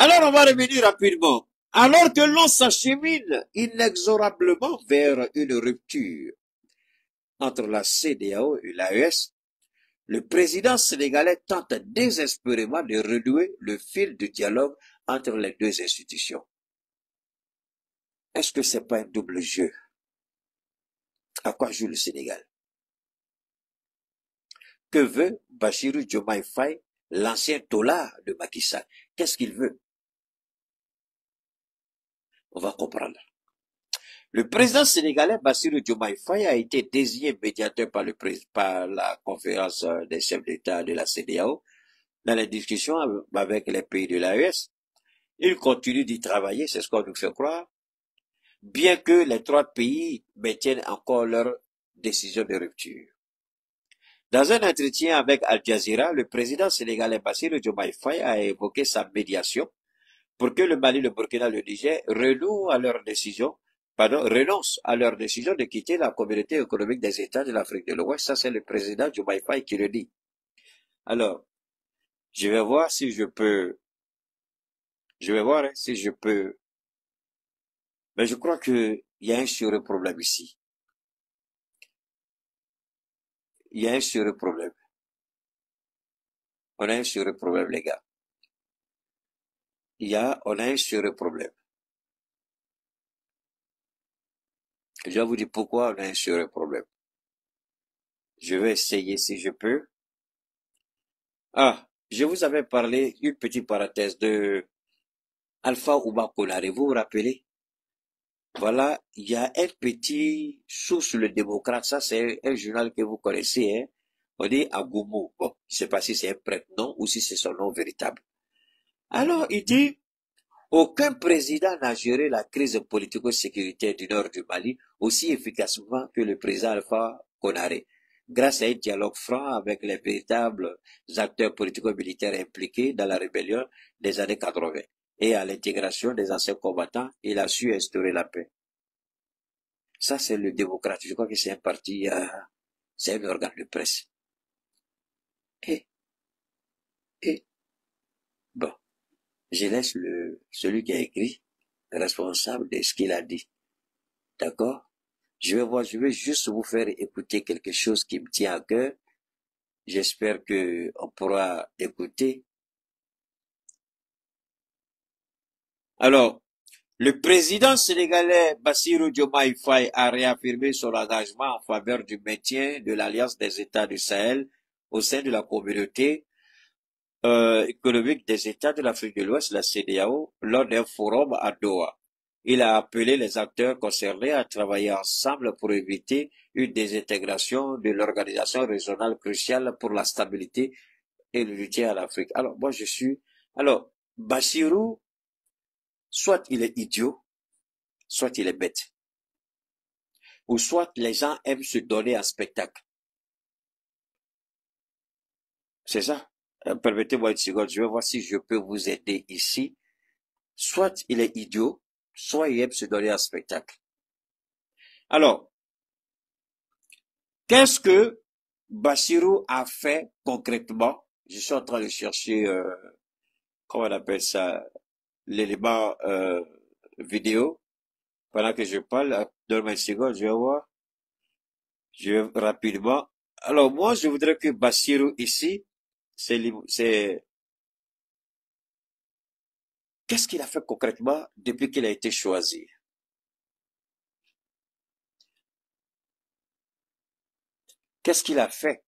Alors, on va revenir rapidement. Alors que l'on s'achemine inexorablement vers une rupture entre la CEDEAO et l'AES, le président sénégalais tente désespérément de renouer le fil du dialogue entre les deux institutions. Est-ce que c'est pas un double jeu? À quoi joue le Sénégal? Que veut Bassirou Diomaye Faye, l'ancien tolard de Macky Sall? Qu'est-ce qu'il veut? On va comprendre. Le président sénégalais Bassirou Diomaye Faye a été désigné médiateur par la conférence des chefs d'État de la CEDEAO dans les discussions avec les pays de l'AES. Il continue d'y travailler, c'est ce qu'on nous fait croire, bien que les trois pays maintiennent encore leur décision de rupture. Dans un entretien avec Al Jazeera, le président sénégalais Bassirou Diomaye Faye a évoqué sa médiation pour que le Mali, le Burkina et le Niger renoncent à leur décision de quitter la communauté économique des États de l'Afrique de l'Ouest. Ça, c'est le président Diomaye Faye qui le dit. Alors, je vais voir si je peux, mais je crois qu'il y a un sérieux problème ici. Il y a un sérieux problème. On a un sérieux problème, les gars. On a un sérieux problème. Je vais vous dire pourquoi on a un sérieux problème. Je vais essayer si je peux. Je vous avais parlé, une petite parenthèse de Alpha Ouma Konaré, vous vous rappelez? Voilà, il y a un petit source le démocrate, ça c'est un journal que vous connaissez, hein. On dit Agoumo. Bon, je sais pas si c'est un prête-nom ou si c'est son nom véritable. Alors, il dit, aucun président n'a géré la crise politico-sécuritaire du nord du Mali aussi efficacement que le président Alpha Konaré, grâce à un dialogue franc avec les véritables acteurs politico-militaires impliqués dans la rébellion des années 80 et à l'intégration des anciens combattants, il a su instaurer la paix. Ça, c'est le démocrate. Je crois que c'est un parti, c'est un organe de presse. Bon, je laisse celui qui a écrit responsable de ce qu'il a dit. D'accord? Je vais juste vous faire écouter quelque chose qui me tient à cœur. J'espère que on pourra écouter. Alors, le président sénégalais Bassirou Diomaye Faye a réaffirmé son engagement en faveur du maintien de l'Alliance des États du Sahel au sein de la communauté économique des États de l'Afrique de l'Ouest, la CEDEAO, lors d'un forum à Doha. Il a appelé les acteurs concernés à travailler ensemble pour éviter une désintégration de l'organisation régionale cruciale pour la stabilité et l'unité en Afrique. Alors, Bassirou, soit il est idiot, soit il est bête. Ou soit les gens aiment se donner un spectacle. C'est ça. Permettez-moi une seconde, je vais voir si je peux vous aider ici. Soit il est idiot, soit il aime se donner un spectacle. Alors, qu'est-ce que Bassirou a fait concrètement? Je suis en train de chercher, comment on appelle ça, l'élément vidéo. Pendant que je parle, donne-moi une seconde, je vais voir. Je vais rapidement. Alors moi, je voudrais que Bassirou ici, qu'est-ce qu'il a fait concrètement depuis qu'il a été choisi? Qu'est-ce qu'il a fait?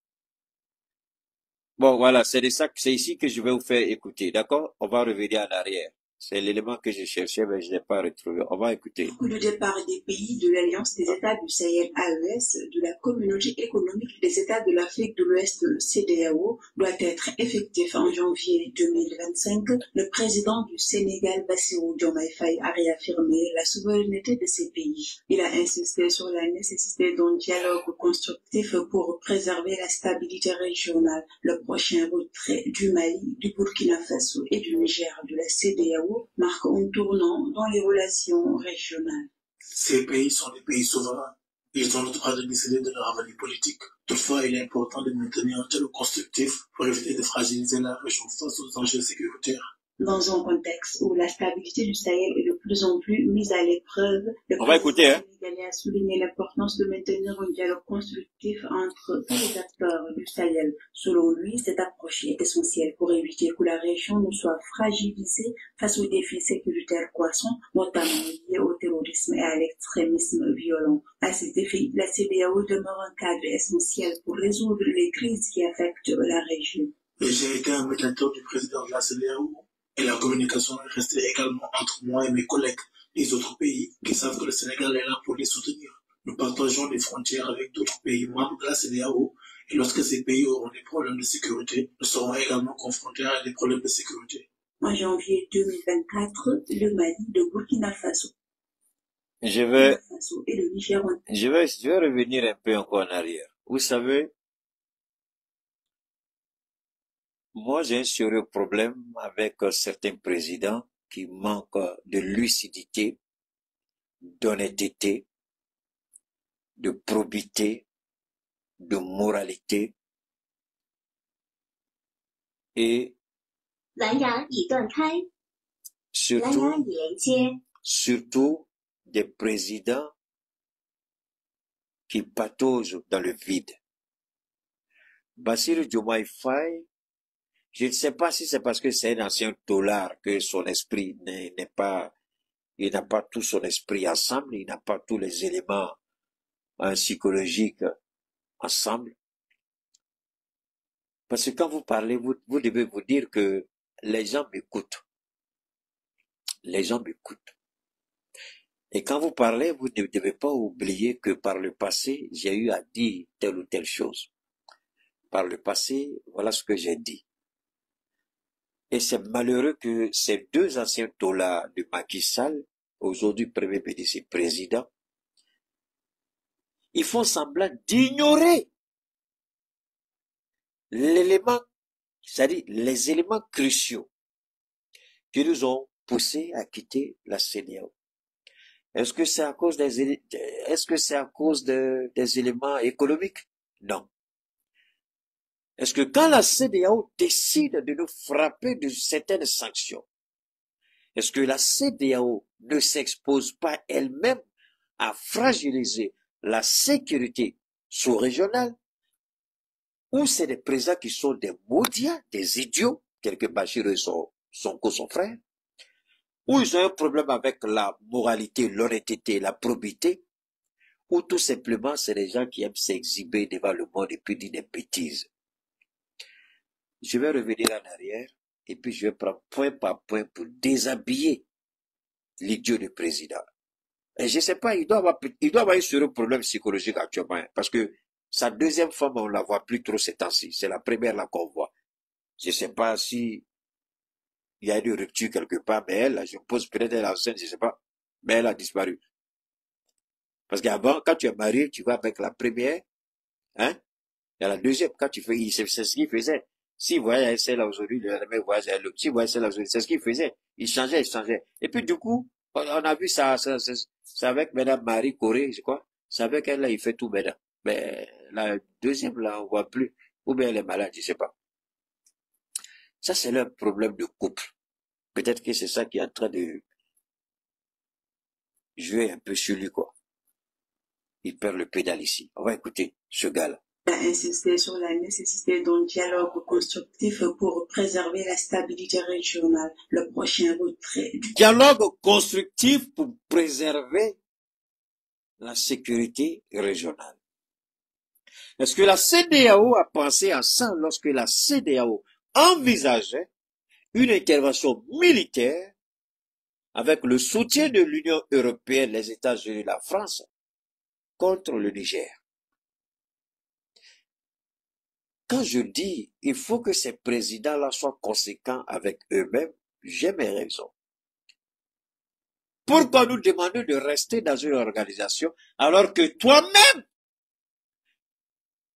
Bon, voilà, c'est ici que je vais vous faire écouter, d'accord? On va revenir en arrière. C'est l'élément que je cherchais, mais je n'ai pas retrouvé. On va écouter. Le départ des pays de l'Alliance des États du Sahel AES, de la Communauté économique des États de l'Afrique de l'Ouest CEDEAO, doit être effectif en janvier 2025. Le président du Sénégal, Bassirou Diomaye Faye, a réaffirmé la souveraineté de ces pays. Il a insisté sur la nécessité d'un dialogue constructif pour préserver la stabilité régionale. Le prochain retrait du Mali, du Burkina Faso et du Niger de la CEDEAO marque un tournant dans les relations régionales. Ces pays sont des pays souverains. Ils ont le droit de décider de leur avenir politique. Toutefois, il est important de maintenir un dialogue constructif pour éviter de fragiliser la région face aux enjeux sécuritaires. Dans un contexte où la stabilité du Sahel est de plus en plus mise à l'épreuve, le On va écouter, président hein. sénégalais a souligné l'importance de maintenir un dialogue constructif entre tous les acteurs du Sahel. Selon lui, cette approche est essentielle pour éviter que la région ne soit fragilisée face aux défis sécuritaires croissants, notamment liés au terrorisme et à l'extrémisme violent. À ces défis, la CEDEAO demeure un cadre essentiel pour résoudre les crises qui affectent la région. Et j'ai été un médiateur du président de la CEDEAO. Et la communication est restée également entre moi et mes collègues des autres pays qui savent que le Sénégal est là pour les soutenir. Nous partageons des frontières avec d'autres pays membres de la CEDEAO et lorsque ces pays auront des problèmes de sécurité, nous serons également confrontés à des problèmes de sécurité. En janvier 2024, le Mali, le Burkina Faso Je vais et le Niger ont... je vais revenir un peu encore en arrière. Vous savez, moi j'ai un sérieux problème avec certains présidents qui manquent de lucidité, d'honnêteté, de probité, de moralité et 蓝牙已断开，蓝牙 surtout, 已连接。 surtout des présidents qui pataugent dans le vide. Bassirou Diomaye Faye, je ne sais pas si c'est parce que c'est un ancien tolard que son esprit n'est pas, il n'a pas tout son esprit ensemble, il n'a pas tous les éléments psychologiques ensemble. Parce que quand vous parlez, vous devez vous dire que les gens m'écoutent. Les gens m'écoutent. Et quand vous parlez, vous ne devez pas oublier que par le passé, j'ai eu à dire telle ou telle chose. Par le passé, voilà ce que j'ai dit. Et c'est malheureux que ces deux anciens taulards de Macky Sall, aujourd'hui Premier ministre et président, ils font semblant d'ignorer l'élément, c'est-à-dire les éléments cruciaux qui nous ont poussés à quitter la CEDEAO. Est-ce que c'est à cause des éléments économiques? Non. Est-ce que quand la CEDEAO décide de nous frapper de certaines sanctions, est-ce que la CEDEAO ne s'expose pas elle-même à fragiliser la sécurité sous-régionale? Ou c'est des présidents qui sont des maudiats, des idiots, tels que Bachir et son frère? Ou ils ont un problème avec la moralité, l'honnêteté, la probité? Ou tout simplement c'est des gens qui aiment s'exhiber devant le monde et puis dire des bêtises? Je vais revenir en arrière et puis je vais prendre point par point pour déshabiller l'idiot du président. Et je sais pas, il doit avoir un sérieux problème psychologique actuellement, hein, parce que sa deuxième femme, on la voit plus trop ces temps-ci. C'est la première là qu'on voit. Je sais pas si il y a une rupture quelque part, mais elle, je pose peut-être elle est enceinte, je sais pas, mais elle a disparu. Parce qu'avant, quand tu es marié, tu vas avec la première, hein, et la deuxième, quand tu fais, c'est ce qu'il faisait. S'il voyait celle-là aujourd'hui, le lendemain, voyait l'autre. S'il voyait celle-là aujourd'hui, c'est ce qu'il faisait. Il changeait. Et puis, du coup, on a vu ça, c'est avec Madame Marie Corée, je crois. C'est avec elle, là, il fait tout, Madame. Mais la deuxième, là, on voit plus. Ou bien elle est malade, je sais pas. Ça, c'est leur problème de couple. Peut-être que c'est ça qui est en train de jouer un peu sur lui, quoi. Il perd le pédale ici. On va écouter ce gars-là. A insisté sur la nécessité d'un dialogue constructif pour préserver la stabilité régionale. Le prochain retrait du Dialogue constructif pour préserver la sécurité régionale. Est-ce que la CEDEAO a pensé à ça lorsque la CEDEAO envisageait une intervention militaire avec le soutien de l'Union européenne, les États-Unis et la France contre le Niger? Quand je dis il faut que ces présidents-là soient conséquents avec eux-mêmes, j'ai mes raisons. Pourquoi nous demander de rester dans une organisation alors que toi-même,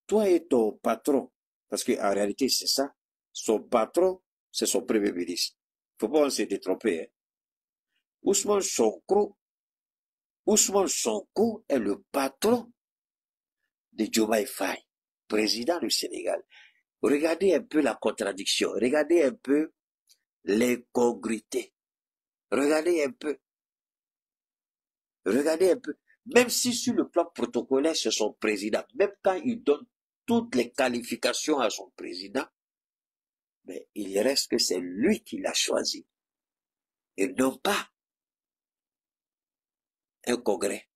toi et ton patron, parce qu'en réalité c'est ça, son patron, c'est son premier ministre. Faut pas se détromper. Hein. Ousmane Sonko est le patron de Diomaye Faye, président du Sénégal. Regardez un peu la contradiction, regardez un peu l'incongruité. Regardez un peu. Regardez un peu. Même si sur le plan protocolaire, c'est son président, même quand il donne toutes les qualifications à son président, mais il reste que c'est lui qui l'a choisi. Et non pas un congrès.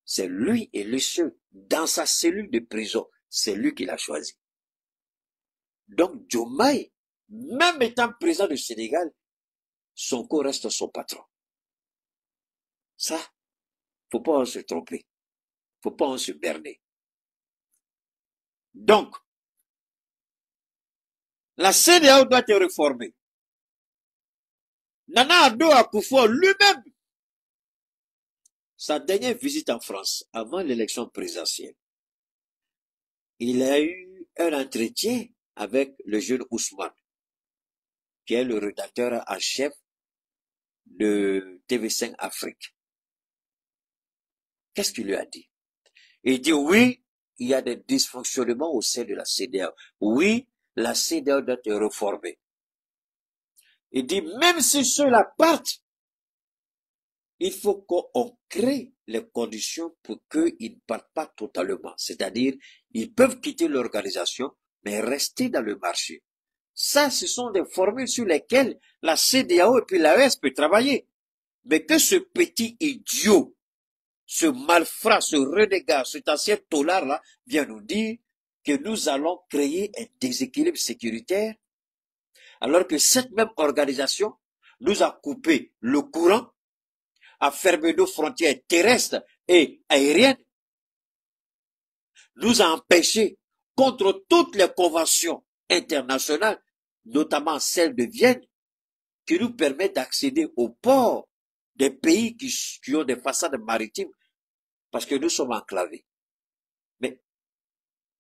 C'est lui et le seul. Dans sa cellule de prison, c'est lui qui l'a choisi. Donc, Diomaye, même étant président du Sénégal, Sonko reste son patron. Ça, faut pas en se tromper. Faut pas en se berner. Donc, la CEDEAO doit être réformée. Nana Addo Akufo lui-même, sa dernière visite en France, avant l'élection présidentielle, il a eu un entretien avec le jeune Ousmane, qui est le rédacteur en chef de TV5 Afrique. Qu'est-ce qu'il lui a dit? Il dit oui, il y a des dysfonctionnements au sein de la CEDEAO. Oui, la CEDEAO doit être réformée. Il dit même si ceux-là partent, il faut qu'on crée les conditions pour qu'ils ne partent pas totalement. C'est-à-dire, ils peuvent quitter l'organisation, mais rester dans le marché. Ça, ce sont des formules sur lesquelles la CEDEAO et puis l'AES peut travailler. Mais que ce petit idiot, ce malfrat, ce renégat, cet ancien tolard-là, vient nous dire que nous allons créer un déséquilibre sécuritaire, alors que cette même organisation nous a coupé le courant, a fermé nos frontières terrestres et aériennes, nous a empêchés contre toutes les conventions internationales, notamment celle de Vienne, qui nous permet d'accéder aux ports des pays qui ont des façades maritimes, parce que nous sommes enclavés. Mais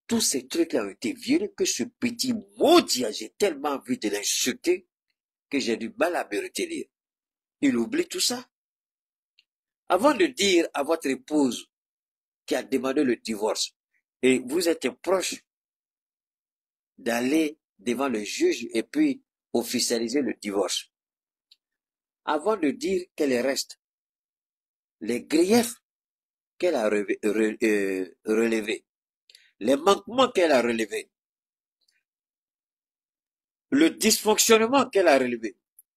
tous ces trucs-là ont été violés que ce petit maudit, j'ai tellement envie de l'insulter que j'ai du mal à me retenir. Il oublie tout ça. Avant de dire à votre épouse qui a demandé le divorce, et vous êtes proche d'aller devant le juge et puis officialiser le divorce, avant de dire qu'elle reste, les griefs qu'elle a relevés, les manquements qu'elle a relevés, le dysfonctionnement qu'elle a relevé,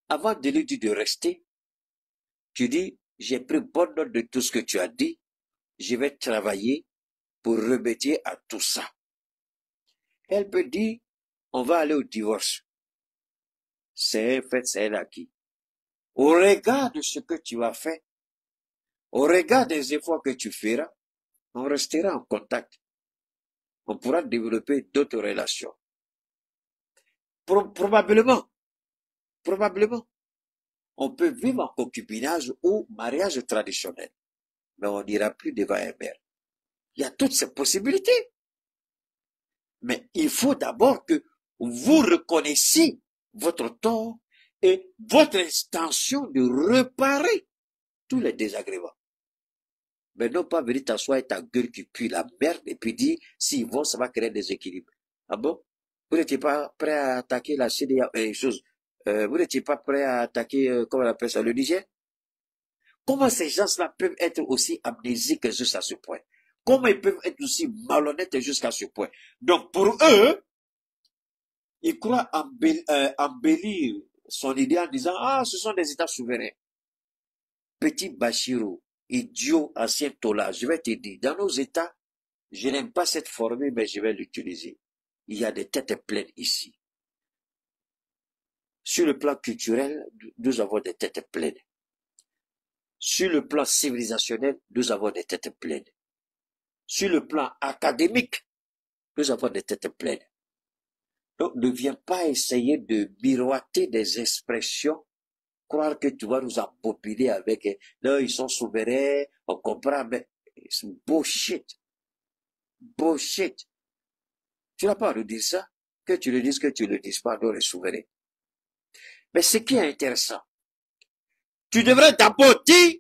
avant de lui dire de rester, tu dis, j'ai pris bonne note de tout ce que tu as dit, je vais travailler pour remédier à tout ça. Elle peut dire, on va aller au divorce. C'est un fait, c'est un acquis. Au regard de ce que tu as fait, au regard des efforts que tu feras, on restera en contact. On pourra développer d'autres relations. Probablement, on peut vivre en concubinage ou mariage traditionnel, mais on n'ira plus devant un maire. Il y a toutes ces possibilités. Mais il faut d'abord que vous reconnaissiez votre tort et votre intention de réparer tous les désagréments. Mais non pas venir t'asseoir et ta gueule qui pue la merde et puis dire, s'ils vont, ça va créer des équilibres. Ah bon? Vous n'étiez pas prêt à attaquer la CEDEAO, vous n'étiez pas prêt à attaquer, comment on appelle ça, le Niger? Comment ces gens-là peuvent être aussi amnésiques jusqu'à ce point? Comment ils peuvent être aussi malhonnêtes jusqu'à ce point? Donc pour eux, ils croient embellir son idée en disant, ah, ce sont des États souverains. Petit Bachirou, idiot, ancien tola, je vais te dire, dans nos États, je n'aime pas cette formule, mais je vais l'utiliser. Il y a des têtes pleines ici. Sur le plan culturel, nous avons des têtes pleines. Sur le plan civilisationnel, nous avons des têtes pleines. Sur le plan académique, nous avons des têtes pleines. Donc, ne viens pas essayer de miroiter des expressions, croire que tu vas nous empopiler avec, non, ils sont souverains, on comprend, mais c'est bullshit. Bullshit. Tu n'as pas à nous dire ça, que tu le dises, que tu ne le dises pas, non, les souverains. Mais ce qui est intéressant, tu devrais d'abord dire,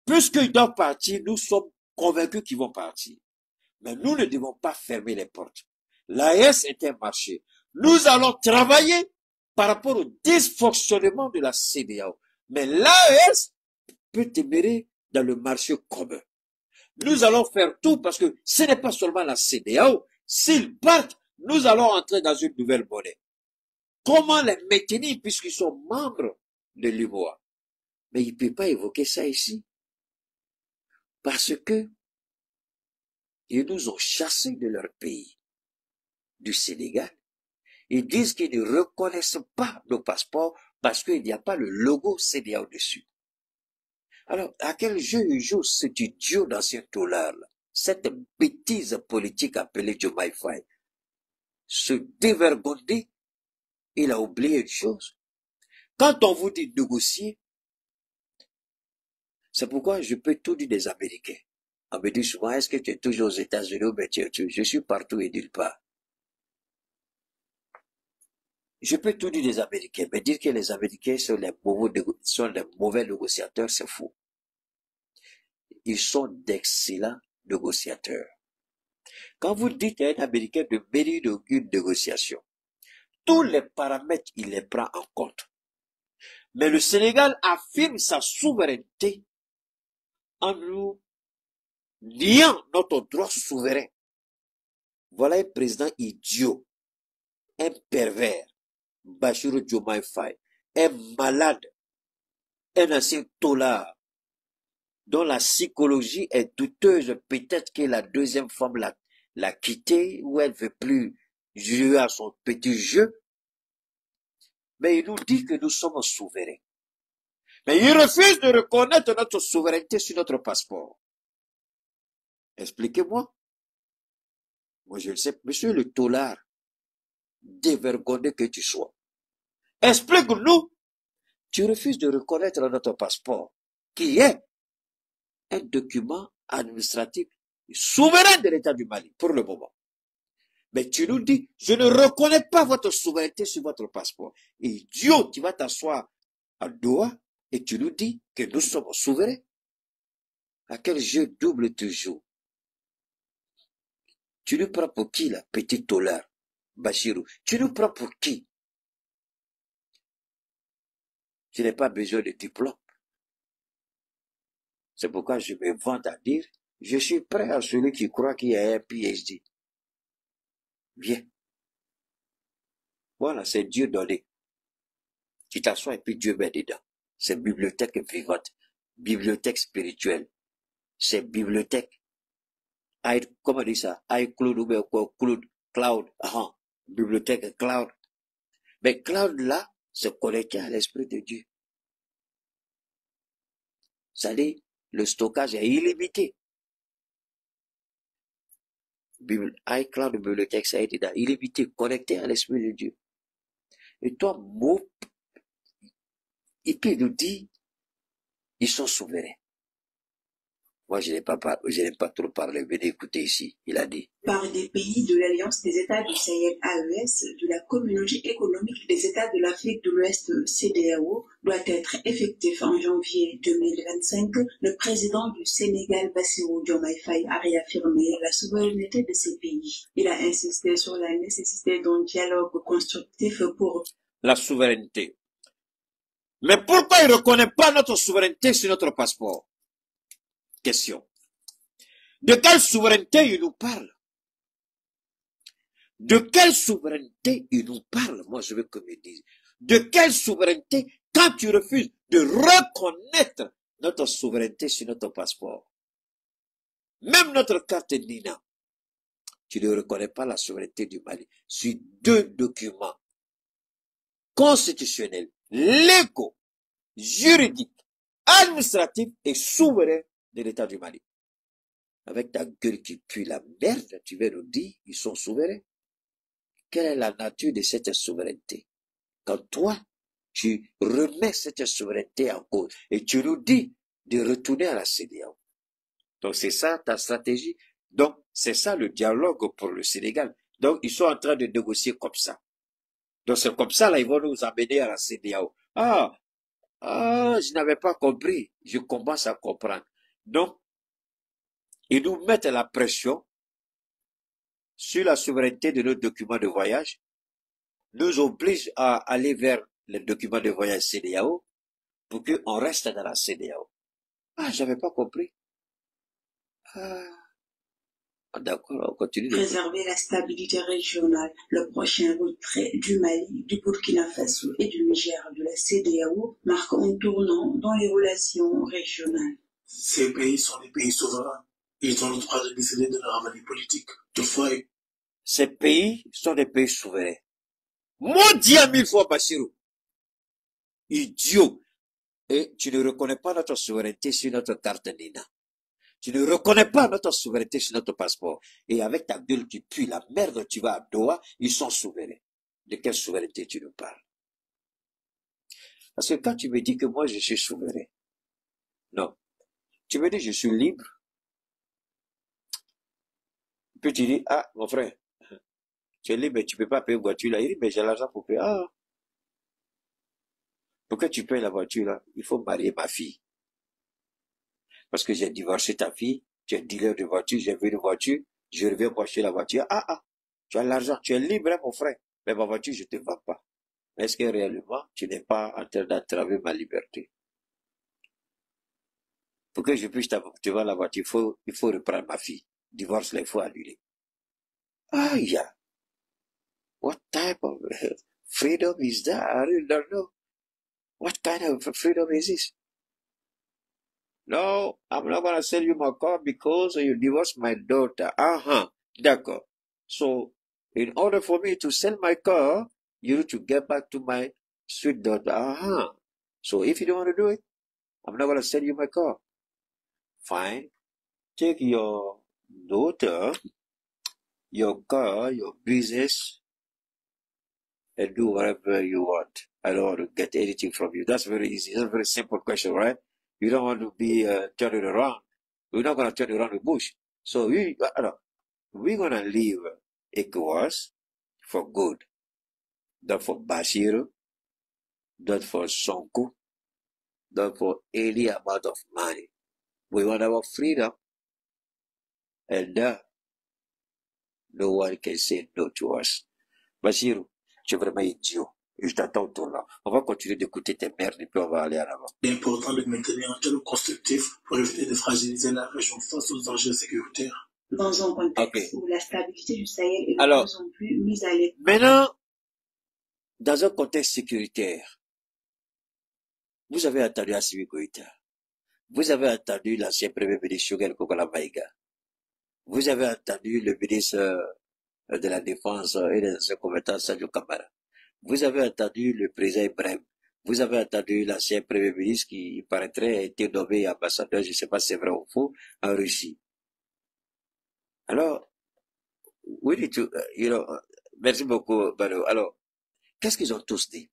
puisqu'ils doivent partir, nous sommes convaincus qu'ils vont partir. Mais nous ne devons pas fermer les portes. L'AES est un marché. Nous allons travailler par rapport au dysfonctionnement de la CEDEAO. Mais l'AES peut demeurer dans le marché commun. Nous allons faire tout parce que ce n'est pas seulement la CEDEAO. S'ils partent, nous allons entrer dans une nouvelle monnaie. Comment les maintenir puisqu'ils sont membres de l'UMOA? Mais il ne peut pas évoquer ça ici. Parce que ils nous ont chassés de leur pays, du Sénégal. Ils disent qu'ils ne reconnaissent pas nos passeports parce qu'il n'y a pas le logo CEDEAO dessus. Alors, à quel jeu il joue cet idiot d'ancien tolard-là? Cette bêtise politique appelée Diomaye Faye? Se dévergonder, il a oublié une chose. Quand on vous dit négocier, c'est pourquoi je peux tout dire des Américains. On me dit souvent, est-ce que tu es toujours aux États-Unis ou bien je suis partout et nulle part. Je peux tout dire des Américains, mais dire que les Américains sont les mauvais négociateurs, c'est faux. Ils sont d'excellents négociateurs. Quand vous dites à un Américain de mener une négociation, tous les paramètres, il les prend en compte. Mais le Sénégal affirme sa souveraineté en nous niant notre droit souverain. Voilà un président idiot, un pervers, Bassirou Diomaye Faye, un malade, un ancien tolard, dont la psychologie est douteuse. Peut-être que la deuxième femme l'a quitté, ou elle ne veut plus jouer à son petit jeu. Mais il nous dit que nous sommes souverains. Mais il refuse de reconnaître notre souveraineté sur notre passeport. Expliquez-moi. Moi, je le sais, monsieur le tolard, dévergonné que tu sois. Explique-nous. Tu refuses de reconnaître notre passeport, qui est un document administratif souverain de l'État du Mali, pour le moment. Mais tu nous dis, je ne reconnais pas votre souveraineté sur votre passeport. Idiot, tu vas t'asseoir à Doha et tu nous dis que nous sommes souverains. À quel jeu double tu joues? Tu nous prends pour qui, là, petit tolard, Bachirou? Tu nous prends pour qui? Je n'ai pas besoin de diplôme. C'est pourquoi je me vante à dire, je suis prêt à celui qui croit qu'il y a un PhD. Viens. Voilà, c'est Dieu donné. Tu t'assois et puis Dieu met dedans. C'est bibliothèque vivante, bibliothèque spirituelle. C'est bibliothèque. Comment on dit ça? iCloud ou bien quoi? Cloud. Bibliothèque cloud. Mais cloud là, c'est connecté à l'Esprit de Dieu. C'est-à-dire, le stockage est illimité. iCloud, bibliothèque, ça a été illimité, connecté à l'Esprit de Dieu. Et toi, et puis il nous dit, ils sont souverains. Moi, je n'ai pas trop parlé, venez écouter ici. Il a dit. Par des pays de l'Alliance des États du Sahel AES, de la Communauté économique des États de l'Afrique de l'Ouest CEDEAO, doit être effectif en janvier 2025, le président du Sénégal, Bassirou Diomaye Faye, a réaffirmé la souveraineté de ces pays. Il a insisté sur la nécessité d'un dialogue constructif pour la souveraineté. Mais pourquoi il ne reconnaît pas notre souveraineté sur notre passeport? Question. De quelle souveraineté il nous parle? De quelle souveraineté il nous parle? Moi, je veux que me dise. De quelle souveraineté quand tu refuses de reconnaître notre souveraineté sur notre passeport? Même notre carte Nina. Tu ne reconnais pas la souveraineté du Mali sur deux documents constitutionnels, légaux, juridiques, administratifs et souverains de l'État du Mali. Avec ta gueule qui pue la merde, tu vas nous dire, ils sont souverains. Quelle est la nature de cette souveraineté? Quand toi, tu remets cette souveraineté en cause et tu nous dis de retourner à la CEDEAO. Donc c'est ça ta stratégie. Donc c'est ça le dialogue pour le Sénégal. Donc ils sont en train de négocier comme ça. Donc c'est comme ça, là, ils vont nous amener à la CEDEAO. Je n'avais pas compris. Je commence à comprendre. Donc, ils nous mettent la pression sur la souveraineté de nos documents de voyage. nous oblige à aller vers les documents de voyage CEDEAO pour qu'on reste dans la CEDEAO. Ah, j'avais pas compris. Ah, d'accord, on continue. Préserver la stabilité régionale. Le prochain retrait du Mali, du Burkina Faso et du Niger de la CEDEAO marque un tournant dans les relations régionales. Ces pays sont des pays souverains. Ils ont le droit de décider de leur avenir politique. Toutefois, ces pays sont des pays souverains. Maudit à 1000 fois, Bassirou. Idiot. Et tu ne reconnais pas notre souveraineté sur notre carte Nina. Tu ne reconnais pas notre souveraineté sur notre passeport. Et avec ta gueule qui pue la merde, tu vas à Doha, ils sont souverains. De quelle souveraineté tu nous parles? Parce que quand tu me dis que moi je suis souverain, non. Tu me dis je suis libre. Puis tu dis, ah, mon frère, tu es libre, mais tu peux pas payer une voiture là. Il dit, mais j'ai l'argent pour payer. Ah. Pourquoi tu payes la voiture là? Il faut marier ma fille. Parce que j'ai divorcé ta fille, tu es dealer de voiture, j'ai vu une voiture, je reviens pour acheter la voiture. Ah, ah, tu as l'argent, tu es libre, hein, mon frère. Mais ma voiture, je te vends pas. Est-ce que réellement, tu n'es pas en train d'entraver ma liberté? Pour que je puisse te vendre la voiture, il faut reprendre ma fille. Divorce là, il faut annuler. Ah, yeah. What type of freedom is that? I really don't know. What kind of freedom is this? No, I'm not going to sell you my car because you divorced my daughter. Uh-huh. D'accord. So, in order for me to sell my car, you need to get back to my sweet daughter. Uh-huh. So, if you don't want to do it, I'm not going to sell you my car. Fine. Take your daughter, your car, your business, and do whatever you want. I don't want to get anything from you. That's very easy. That's a very simple question, right? You don't want to be turning around. We're not going to turn around the bush. So we're going to leave ECOWAS for good. Not for Bashir, not for Sonko, not for any amount of money. We want our freedom. And no one can say no to us. Bashir, tu es vraiment idiot. Et je t'attends autour là. On va continuer d'écouter tes merdes et puis on va aller en avant. Il est important de maintenir un dialogue constructif pour éviter de fragiliser la région face aux enjeux sécuritaires. Dans un contexte où la stabilité du Sahel est de plus en plus mise à l'épreuve. Maintenant, dans un contexte sécuritaire, vous avez entendu Assimi Goïta. Vous avez entendu l'ancien premier ministre Choguel Kokola Maïga. Vous avez entendu le ministre de la Défense et des anciens combattants Sadio Kamara. Vous avez entendu le président Ibrahim. Vous avez entendu l'ancien premier ministre qui, il paraîtrait, a été nommé ambassadeur, je ne sais pas si c'est vrai ou faux, en Russie. Alors, we need to, merci beaucoup, Bano. Alors, qu'est-ce qu'ils ont tous dit?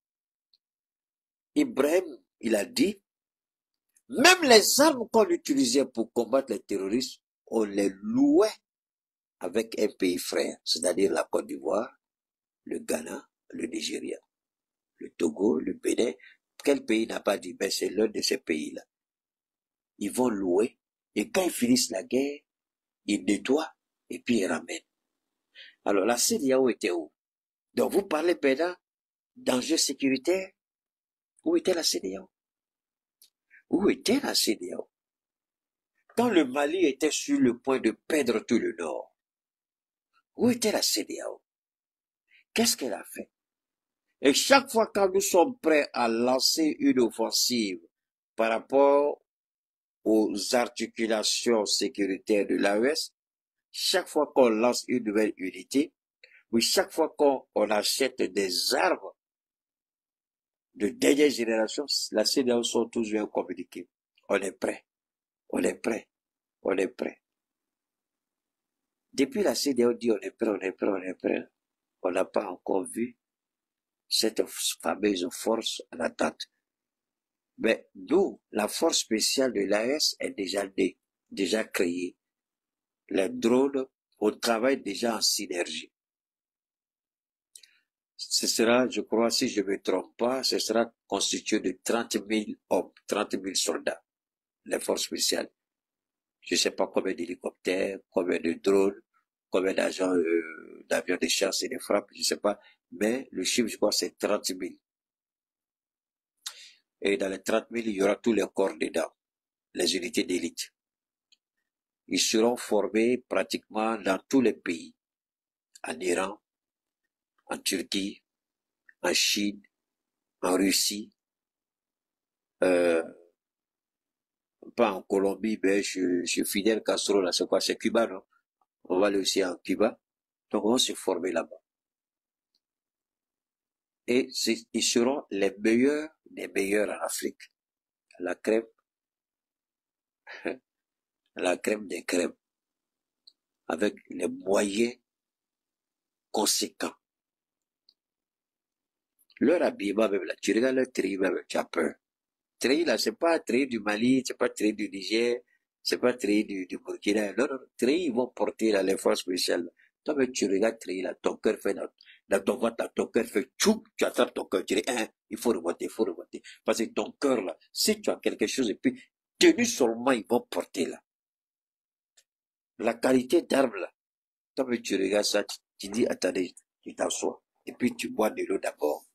Ibrahim, il a dit, même les armes qu'on utilisait pour combattre les terroristes, on les louait avec un pays frère, c'est-à-dire la Côte d'Ivoire, le Ghana, le Nigeria, le Togo, le Bénin. Quel pays n'a pas dit, ben c'est l'un de ces pays-là. Ils vont louer, et quand ils finissent la guerre, ils nettoient, et puis ils ramènent. Alors la CEDEAO était où? Donc vous parlez maintenant d'enjeux sécuritaires. Où était la CEDEAO? Où était la CEDEAO? Quand le Mali était sur le point de perdre tout le Nord, où était la CEDEAO? Qu'est-ce qu'elle a fait? Et chaque fois quand nous sommes prêts à lancer une offensive par rapport aux articulations sécuritaires de l'AES, chaque fois qu'on lance une nouvelle unité, ou chaque fois qu'on achète des armes de dernière génération, la CEDEAO sont toujours communiqués. On est prêt. On est prêt. On est prêt. Depuis la CEDEAO dit on est prêt, on est prêt, on est prêt. On n'a pas encore vu cette fameuse force en attente. Mais nous, la force spéciale de l'AES est déjà née, déjà créée. Les drones, on travaille déjà en synergie. Ce sera, je crois, si je ne me trompe pas, ce sera constitué de 30 000 hommes, 30 000 soldats, les forces spéciales. Je ne sais pas combien d'hélicoptères, combien de drones, combien d'agents d'avions de chasse et de frappe, je ne sais pas, mais le chiffre, je crois, c'est 30 000. Et dans les 30 000, il y aura tous les corps dedans, les unités d'élite. Ils seront formés pratiquement dans tous les pays, en Iran, en Turquie, en Chine, en Russie, pas en Colombie, mais chez Fidel Castro, là, c'est quoi, c'est Cuba, non? On va aller aussi en Cuba. Donc, on va se former là-bas. Et ils seront les meilleurs des meilleurs en Afrique. La crème des crèmes. Avec les moyens conséquents. Leur habillement même là, tu regardes leur treillis même, tu as peur. Treillis là, c'est pas treillis du Mali, c'est pas treillis du Niger, c'est pas treillis du Burkina. Non, non, treillis, ils vont porter là, les forces spéciales. Toi, mais tu regardes treillis là, ton cœur fait dans ton ventre, ton cœur fait tchou, tu attrapes ton cœur, tu dis, il faut remonter, il faut remonter. Parce que ton cœur là, si tu as quelque chose et puis, tenu seulement, ils vont porter là. La qualité d'armes là, toi, mais tu regardes ça, tu dis, attendez, tu t'assois, et puis tu bois de l'eau d'abord.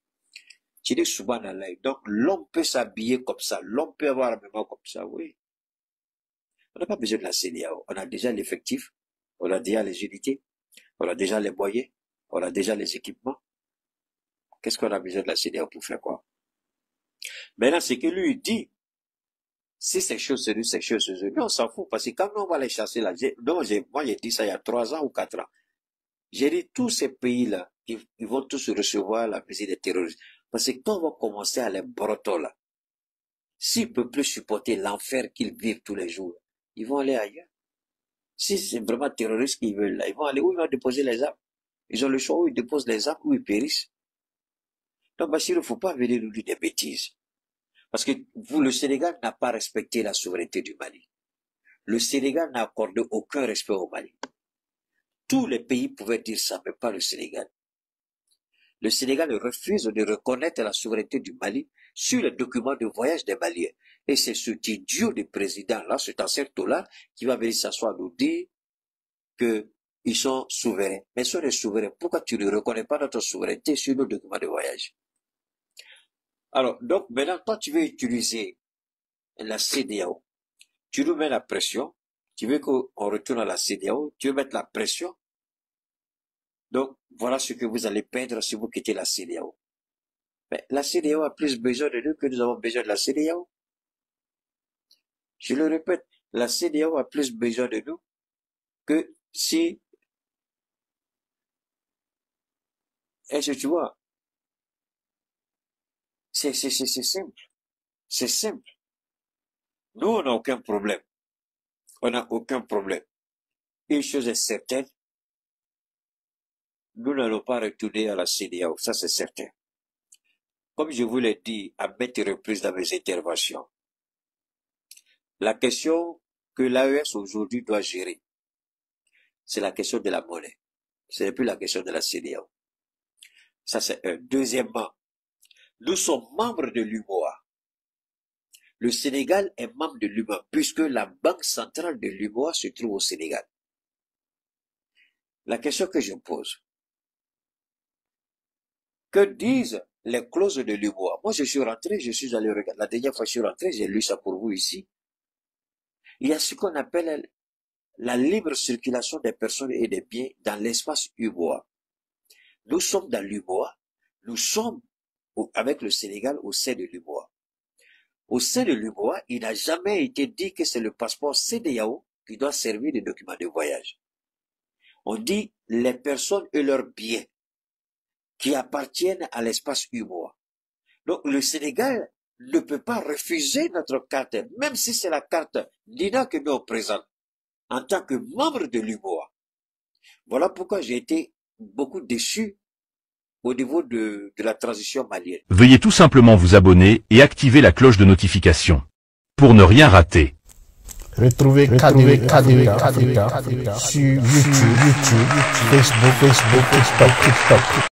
Tu dis subhanallah. Donc, l'homme peut s'habiller comme ça. L'homme peut avoir un mémoire comme ça, oui. On n'a pas besoin de la CEDEAO. On a déjà l'effectif. On a déjà les unités. On a déjà les moyens. On a déjà les équipements. Qu'est-ce qu'on a besoin de la CEDEAO pour faire quoi? Maintenant, c'est que lui, il dit, si ces choses se disent, ces choses se disent, nous, on s'en fout. Parce que quand on va les chasser là, moi, j'ai dit ça il y a 3 ans ou 4 ans. J'ai dit, tous ces pays-là, ils vont tous recevoir la visite des terroristes. Parce que quand on va commencer à les brotter là, s'ils ne peuvent plus supporter l'enfer qu'ils vivent tous les jours, ils vont aller ailleurs. Si c'est vraiment terroristes qu'ils veulent là, ils vont aller où ils vont déposer les armes. Ils ont le choix où ils déposent les armes, où ils périssent. Donc, Bachir, il ne faut pas venir nous dire des bêtises. Parce que le Sénégal n'a pas respecté la souveraineté du Mali. Le Sénégal n'a accordé aucun respect au Mali. Tous les pays pouvaient dire ça, mais pas le Sénégal. Le Sénégal refuse de reconnaître la souveraineté du Mali sur les documents de voyage des Maliens. Et c'est ce idiot de président-là, cet ancien Tola, qui va venir s'asseoir nous dire qu'ils sont souverains. Mais ils sont des souverains. Pourquoi tu ne reconnais pas notre souveraineté sur nos documents de voyage? Alors, donc, maintenant, toi, tu veux utiliser la CEDEAO. Tu nous mets la pression. Tu veux qu'on retourne à la CEDEAO. Tu veux mettre la pression. Donc, voilà ce que vous allez perdre si vous quittez la CEDEAO. Mais la CEDEAO a plus besoin de nous que nous avons besoin de la CEDEAO. Je le répète, la CEDEAO a plus besoin de nous que si... Est-ce que tu vois? C'est simple. C'est simple. Nous, on n'a aucun problème. On n'a aucun problème. Une chose est certaine, nous n'allons pas retourner à la CEDEAO, ça c'est certain. Comme je vous l'ai dit à maintes reprises dans mes interventions, la question que l'AES aujourd'hui doit gérer, c'est la question de la monnaie. Ce n'est plus la question de la CEDEAO. Ça c'est un. Deuxièmement, nous sommes membres de l'UMOA. Le Sénégal est membre de l'UMOA, puisque la banque centrale de l'UMOA se trouve au Sénégal. La question que je pose, que disent les clauses de l'UMOA? Moi, je suis rentré, je suis allé regarder. La dernière fois que je suis rentré, j'ai lu ça pour vous ici. Il y a ce qu'on appelle la libre circulation des personnes et des biens dans l'espace UMOA. Nous sommes dans l'UMOA. Nous sommes avec le Sénégal au sein de l'UMOA. Au sein de l'UMOA, il n'a jamais été dit que c'est le passeport CEDEAO qui doit servir de document de voyage. On dit les personnes et leurs biens qui appartiennent à l'espace UMOA. Donc le Sénégal ne peut pas refuser notre carte, même si c'est la carte d'INA que nous on présente, en tant que membre de l'UMOA. Voilà pourquoi j'ai été beaucoup déçu au niveau de la transition malienne. Veuillez tout simplement vous abonner et activer la cloche de notification pour ne rien rater. Retrouvez Africa sur YouTube, Facebook, TikTok.